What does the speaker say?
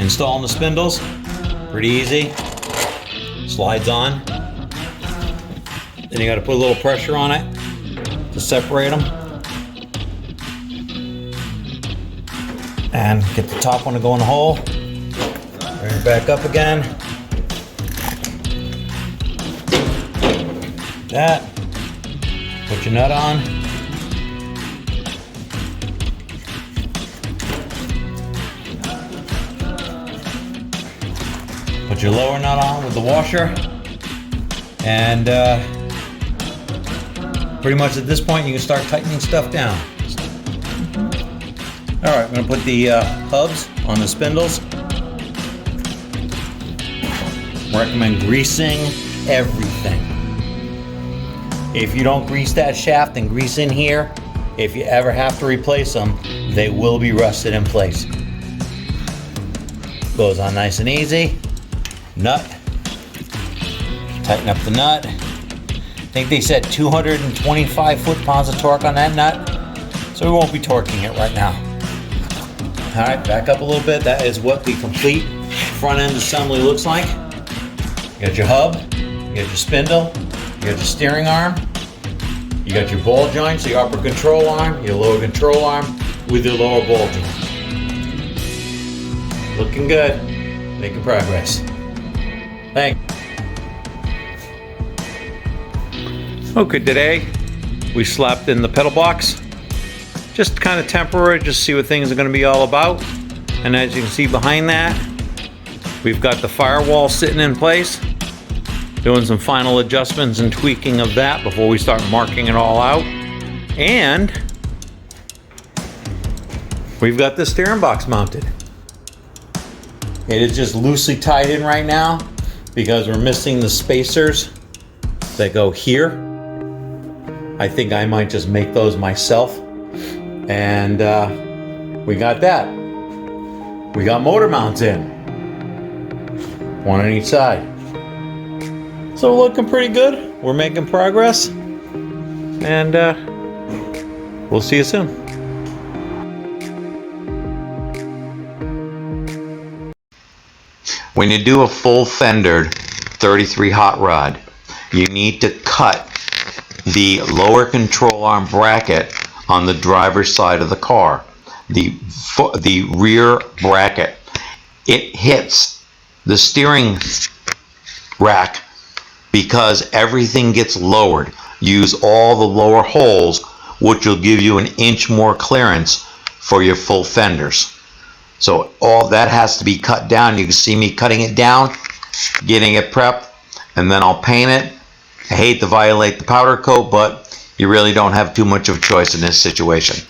Installing the spindles, pretty easy. Slides on. Then you got to put a little pressure on it to separate them. And get the top one to go in the hole. Bring it back up again. That. Put your nut on. Put your lower nut on with the washer. And pretty much at this point you can start tightening stuff down. Alright, I'm going to put the hubs on the spindles. Recommend greasing everything. If you don't grease that shaft and grease in here, if you ever have to replace them, they will be rusted in place. Goes on nice and easy. Nut. Tighten up the nut. I think they said 225 foot-pounds of torque on that nut, so we won't be torquing it right now. All right, back up a little bit. That is what the complete front end assembly looks like. You got your hub, you got your spindle, you got your steering arm, you got your ball joints, your upper control arm, your lower control arm with your lower ball joint. Looking good, making progress. Thanks. Okay, today we slapped in the pedal box. Just kind of temporary, just see what things are going to be all about. And as you can see behind that, we've got the firewall sitting in place. Doing some final adjustments and tweaking of that before we start marking it all out. And we've got the steering box mounted. It is just loosely tied in right now because we're missing the spacers that go here. I think I might just make those myself. And we got that. We got motor mounts in. One on each side. So we're looking pretty good. We're making progress. And we'll see you soon. When you do a full fendered 33 hot rod, you need to cut the lower control arm bracket on the driver's side of the car. The rear bracket. It hits the steering rack because everything gets lowered. Use all the lower holes, which will give you an inch more clearance for your full fenders. So all that has to be cut down. You can see me cutting it down, getting it prepped, and then I'll paint it. I hate to violate the powder coat, but you really don't have too much of a choice in this situation.